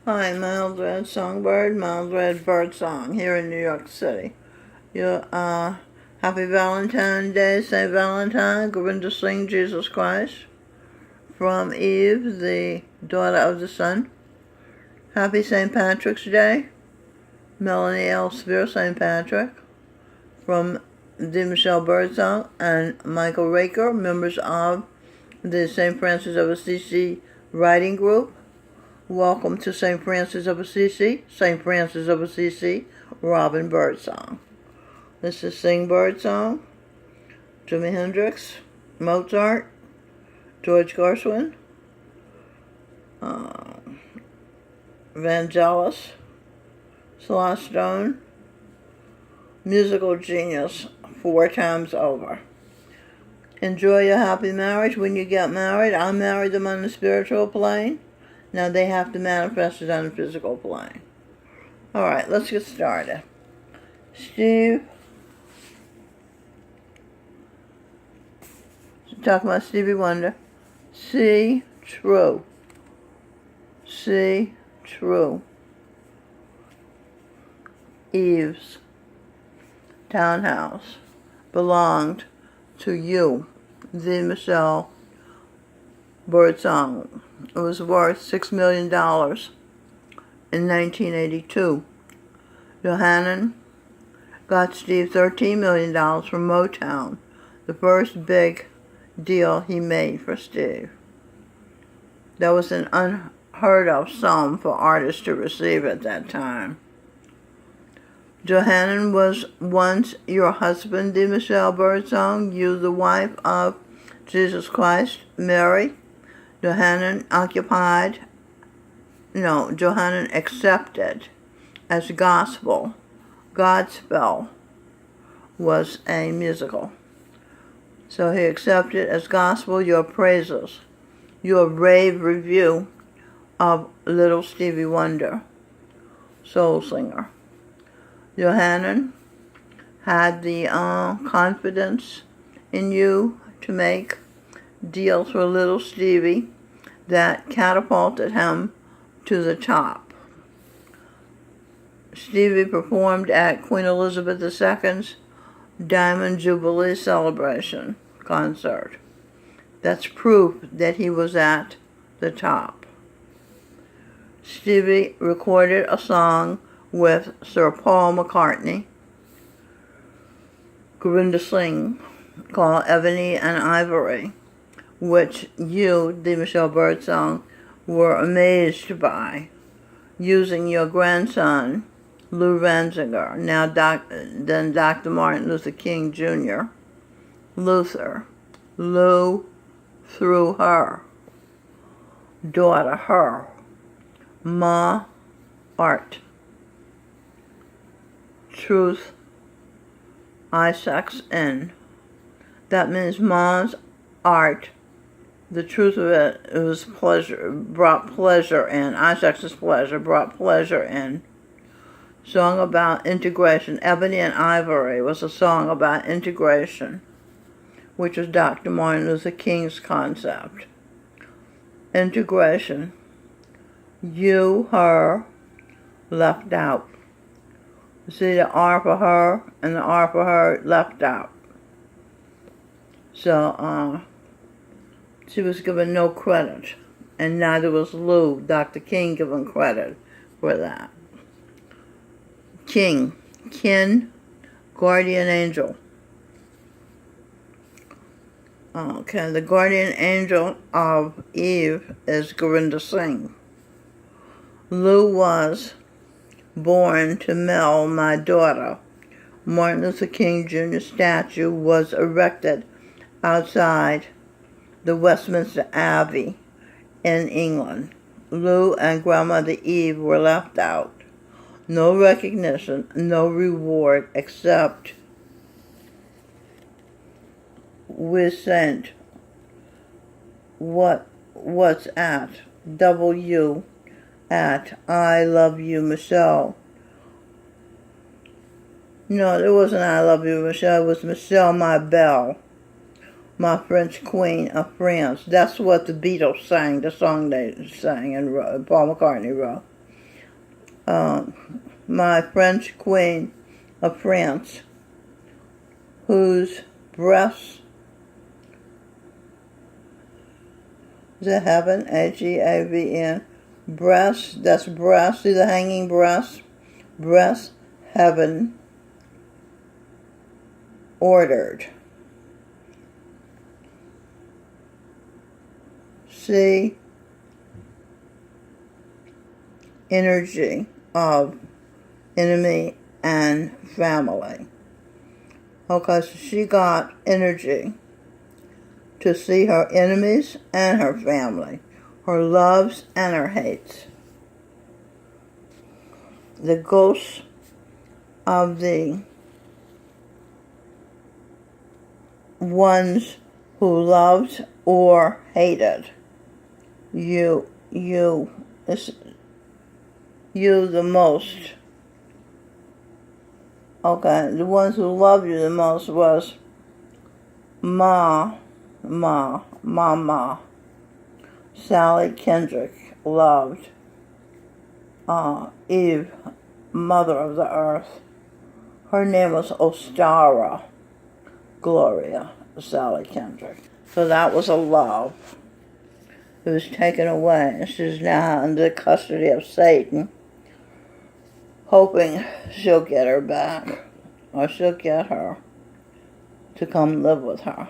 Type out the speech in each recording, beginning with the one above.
Hi, Mild Red Songbird, Mild Red Bird Song here in New York City. Happy Valentine's Day, St. Valentine, Govinda Singh, Jesus Christ. From Eve, the daughter of the sun. Happy St. Patrick's Day, Melanie L. Spear, St. Patrick. From the Michelle Birdsong and Michael Raker, members of the St. Francis of Assisi writing group. Welcome to St. Francis of Assisi, St. Francis of Assisi, Robin Birdsong. This is Sing Birdsong, Jimi Hendrix, Mozart, George Gershwin, Vangelis, Celeste Stone, musical genius 4 times over. Enjoy your happy marriage when you get married. I married them on the spiritual plane. Now they have to manifest it on the physical plane. All right, let's get started. Steve. Talking about Stevie Wonder. See true. See true. Eve's townhouse belonged to you, the Michelle Birdsong. It was worth $6 million in 1982. Johannan got Steve $13 million from Motown, the first big deal he made for Steve. That was an unheard of sum for artists to receive at that time. Johannan was once your husband, the Michelle Birdsong, you the wife of Jesus Christ, Mary. Johannan accepted as gospel. Godspell was a musical. So he accepted as gospel your praises, your rave review of Little Stevie Wonder, soul singer. Johannan had the confidence in you to make deals for Little Stevie that catapulted him to the top. Stevie performed at Queen Elizabeth II's Diamond Jubilee Celebration concert. That's proof that he was at the top. Stevie recorded a song with Sir Paul McCartney, Govinda Singh, called Ebony and Ivory, which you, the Michelle Birdsong, were amazed by, using your grandson, Lou Ranziger, then Dr. Martin Luther King Jr., Lou through her, daughter her, Ma Art, Truth, Isaacs N. That means Ma's art. The truth of it was pleasure, brought pleasure in. Isaac's pleasure brought pleasure in. Song about integration. Ebony and Ivory was a song about integration, which was Dr. Martin Luther King's concept. Integration. You, her, left out. See the R for her and the R for her left out. So, she was given no credit, and neither was Lou, Dr. King, given credit for that. Kin, guardian angel. Okay, the guardian angel of Eve is Govinda Singh. Lou was born to Mel, my daughter. Martin Luther King Jr. statue was erected outside the Westminster Abbey in England. Lou and Grandmother Eve were left out. No recognition, no reward, except we sent what's at W at I Love You Michelle. No, it wasn't I Love You Michelle, it was Michelle My Belle. My French Queen of France. That's what the Beatles sang, the song they sang and Paul McCartney wrote. my French queen of France, whose breasts, is it heaven, Heaven, breasts, that's breasts, see the hanging breasts, breasts, heaven, ordered. See, energy of enemy and family. Okay, so she got energy to see her enemies and her family, her loves and her hates. The ghosts of the ones who loved or hated you the most. Okay, the ones who loved you the most was Mama, Sally Kendrick loved Eve, Mother of the Earth. Her name was Ostara Gloria Sally Kendrick. So that was a love. It was taken away, and she's now under the custody of Satan, hoping she'll get her back, or she'll get her to come live with her.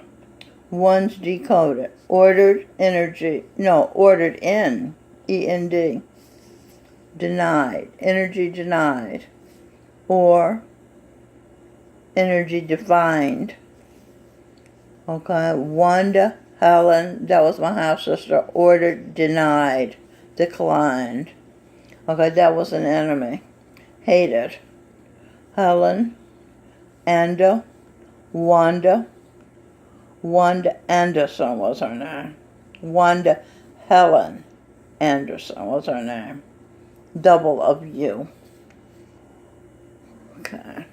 One's decoded, ordered in, E-N-D, denied, energy denied, or energy defined. Okay, Wanda Helen, that was my half sister, ordered, denied, declined. Okay, that was an enemy. Hated. Helen, Anda, Wanda Anderson was her name. Wanda Helen Anderson was her name. Double of you. Okay.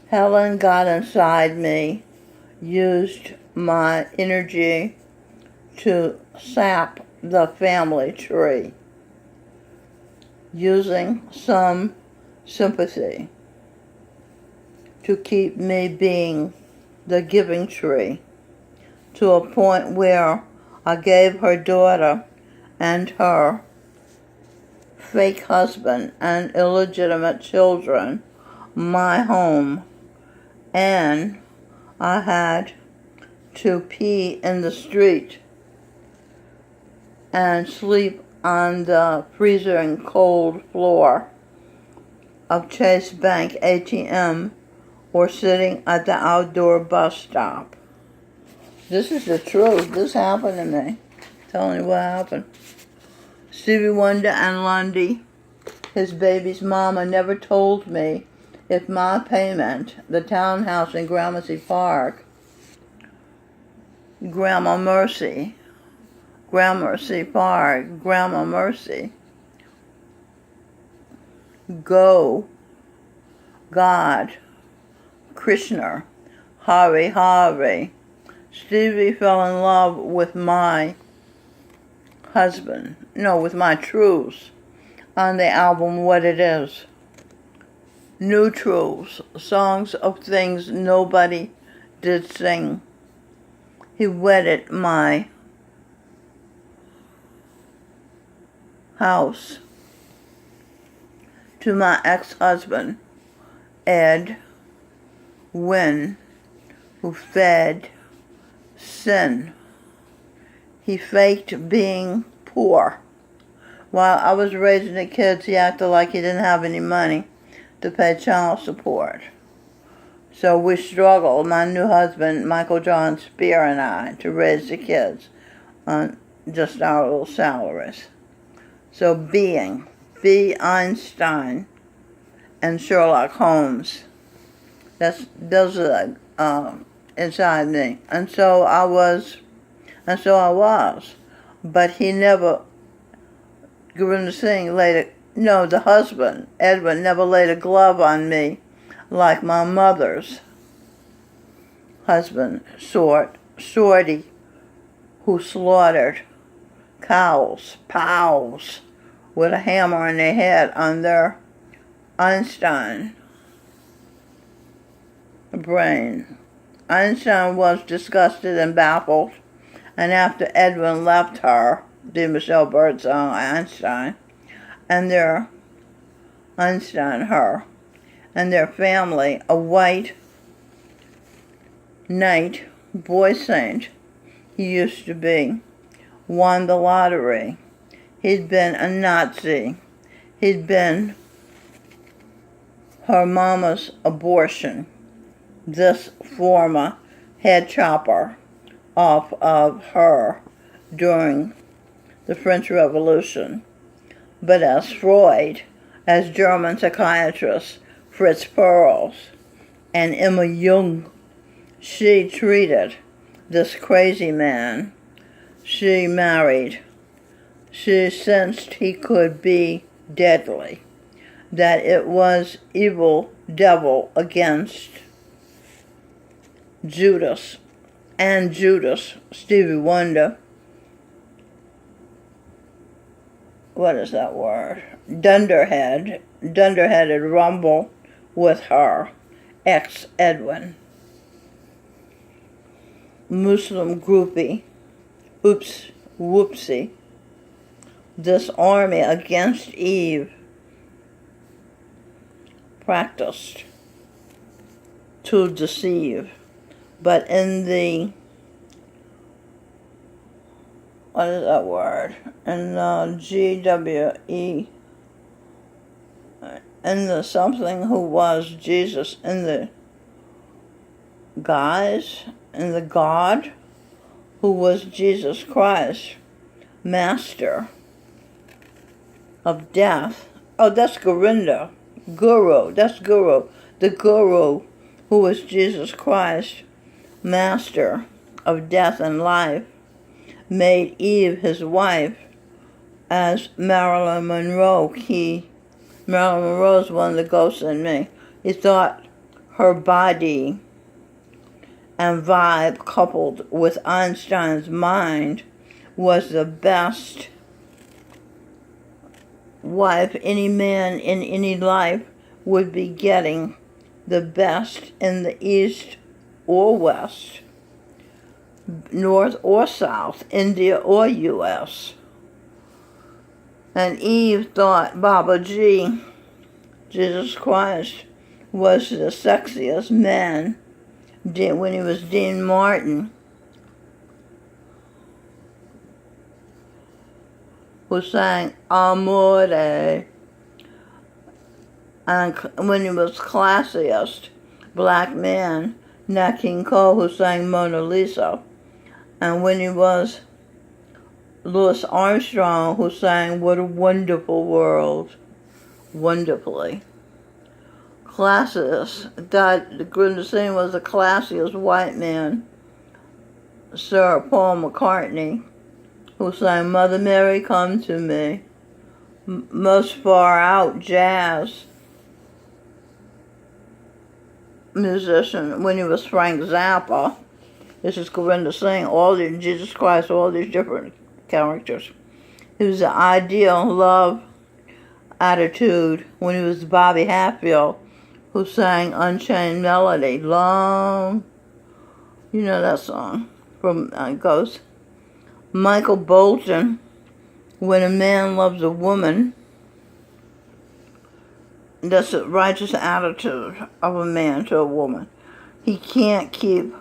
Helen got inside me, used my energy to sap the family tree, using some sympathy to keep me being the giving tree, to a point where I gave her daughter and her fake husband and illegitimate children my home, and I had to pee in the street and sleep on the freezing cold floor of Chase Bank ATM or sitting at the outdoor bus stop. This is the truth. This happened to me. I'm telling you what happened. Stevie Wonder and Lundy, his baby's mama, never told me if my payment, the townhouse in Gramercy Park, Gramercy Park, Gramercy, Go, God, Krishna, Hari. Stevie fell in love with my with my truths on the album What It Is. New truths, songs of things nobody did sing. He wedded my house to my ex-husband, Ed Wynn, who fed sin. He faked being poor. While I was raising the kids, he acted like he didn't have any money to pay child support. So we struggled, my new husband, Michael John Spear, and I, to raise the kids on just our little salaries. So B. Einstein and Sherlock Holmes, those are inside me. And so I was. But he never, Gurinder Singh the husband, Edwin, never laid a glove on me like my mother's husband, Shorty, who slaughtered cows with a hammer on their head on their Einstein brain. Einstein was disgusted and baffled, and after Edwin left her, the Michelle Birdsong Einstein, and their family, a white knight, boy saint he used to be, won the lottery. He'd been a Nazi. He'd been her mama's abortion, this former head chopper off of her during the French Revolution. But as Freud, as German psychiatrist Fritz Perls, and Emma Jung, she treated this crazy man she married. She sensed he could be deadly, that it was evil devil against Judas, Stevie Wonder, what is that word? Dunderheaded rumble with her, ex-Edwin. Muslim groupie, whoopsie. This army against Eve practiced to deceive, but in the, what is that word? In the GWE, in the something who was Jesus, in the guise, in the God who was Jesus Christ, master of death. Oh, that's Gorinda. That's Guru. The Guru who was Jesus Christ, master of death and life, made Eve his wife as Marilyn Monroe. Marilyn Monroe's one of the ghosts in me. He thought her body and vibe coupled with Einstein's mind was the best wife any man in any life would be getting, the best in the East or West, North or South, India or U.S. And Eve thought Baba G, Jesus Christ, was the sexiest man when he was Dean Martin, who sang Amore, and when he was classiest black man, Nat King Cole, who sang Mona Lisa, and when he was Louis Armstrong, who sang What a Wonderful World, wonderfully. Classiest, Grinda Singh was the classiest white man, Sir Paul McCartney, who sang Mother Mary Come to Me, most far out jazz musician when he was Frank Zappa. This is Grinda Singh, all these, Jesus Christ, all these different characters. He was the ideal love attitude when he was Bobby Hatfield, who sang Unchained Melody, long, you know that song, from Ghost. Michael Bolton, when a man loves a woman, that's the righteous attitude of a man to a woman. He can't keep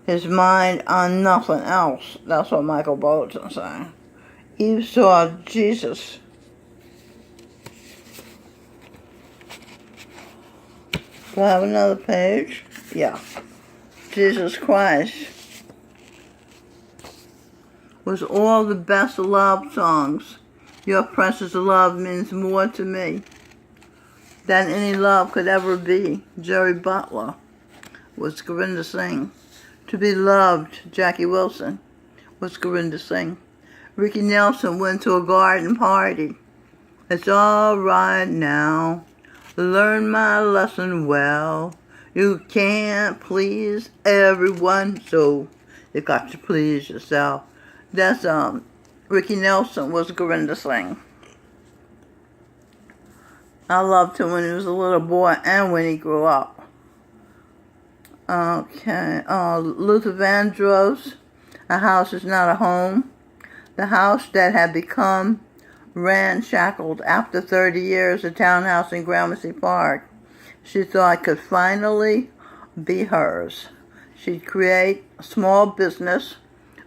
his mind on nothing else. That's what Michael Bolton sang. Eve saw Jesus. Do I have another page? Yeah. Jesus Christ was all the best love songs. Your precious love means more to me than any love could ever be. Jerry Butler was Gurinder Singh. To be loved, Jackie Wilson was Gurinder Singh. Ricky Nelson went to a garden party. It's all right now. Learn my lesson well. You can't please everyone, so you got to please yourself. That's Ricky Nelson was Gurinder Singh. I loved him when he was a little boy and when he grew up. Okay, Luther Vandross, A House is Not a Home. The house that had become ramshackle after 30 years, a townhouse in Gramercy Park, she thought could finally be hers. She'd create small business,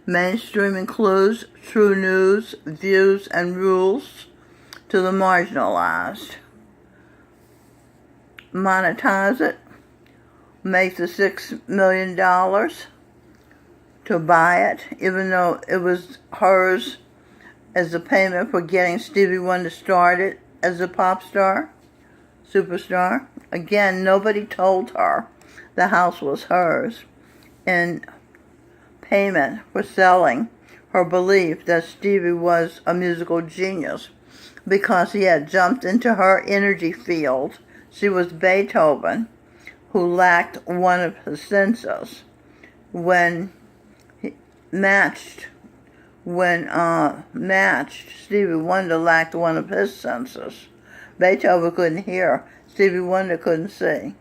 mainstreaming clues, true news, views, and rules to the marginalized. Monetize it, make the $6 million to buy it, even though it was hers as a payment for getting Stevie Wonder started as a pop star, superstar. Again, nobody told her the house was hers in payment for selling her belief that Stevie was a musical genius because he had jumped into her energy field. She was Beethoven, who lacked one of his senses when matched, Stevie Wonder lacked one of his senses. Beethoven couldn't hear, Stevie Wonder couldn't see.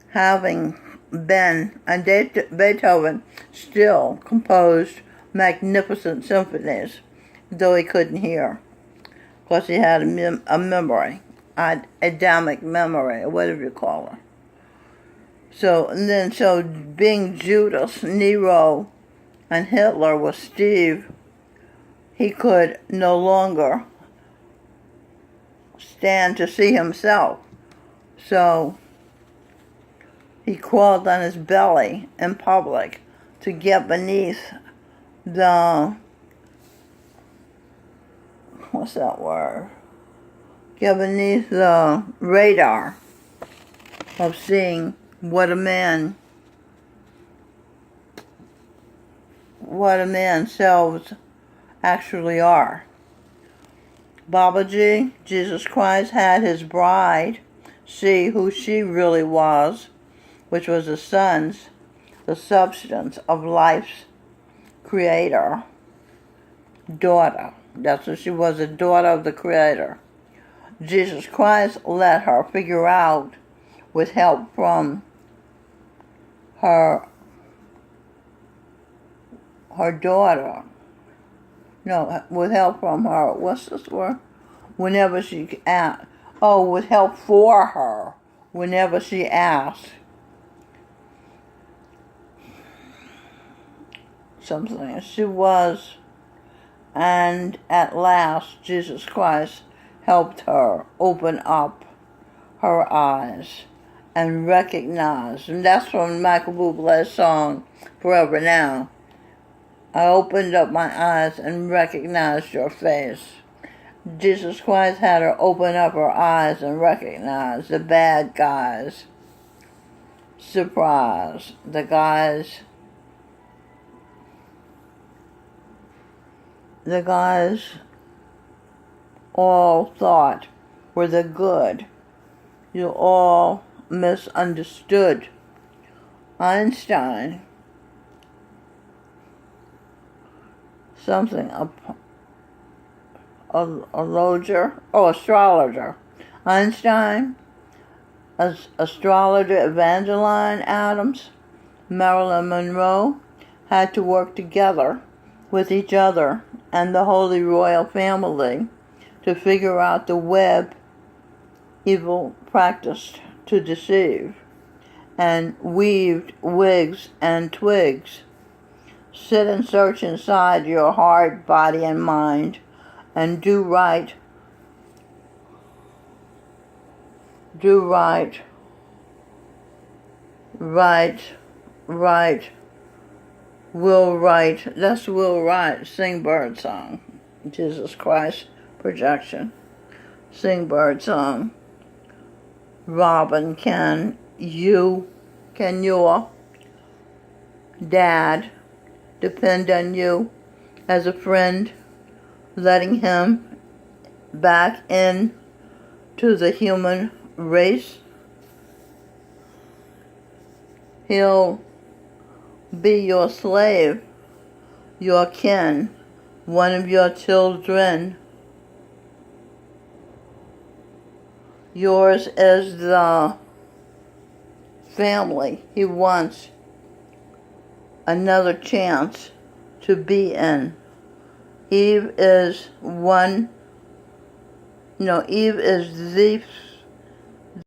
Having been, and Beethoven still composed magnificent symphonies, though he couldn't hear, because he had a memory, Adamic memory, or whatever you call it. So being Judas, Nero, and Hitler was Steve, he could no longer stand to see himself. So he crawled on his belly in public to get beneath the, what's that word? Get beneath the radar of seeing what a man's selves actually are. Babaji, Jesus Christ, had his bride see who she really was, which was the substance of life's creator, daughter. That's what she was, a daughter of the Creator. Jesus Christ let her figure out, with help from her daughter. No, with help from her, what's this word? Whenever she asked. Oh, with help for her, whenever she asked something. She was, and at last Jesus Christ helped her open up her eyes and recognize, and that's from Michael Bublé's song, Forever Now. I opened up my eyes and recognized your face. Jesus Christ had her open up her eyes and recognize the bad guys. Surprise. The guys all thought were the good. You all misunderstood. Einstein, astrologer. Einstein, astrologer Evangeline Adams, Marilyn Monroe had to work together with each other and the Holy Royal Family to figure out the web evil practiced to deceive, and weaved wigs and twigs. Sit and search inside your heart, body, and mind, and do right. Do right. Right. Right. Will Wright. That's Will Wright. Sing Bird Song. Jesus Christ projection. Sing Bird Song. Robin, can your dad depend on you as a friend, letting him back in to the human race? He'll be your slave, your kin, one of your children. Yours is the family he wants another chance to be in. Eve is the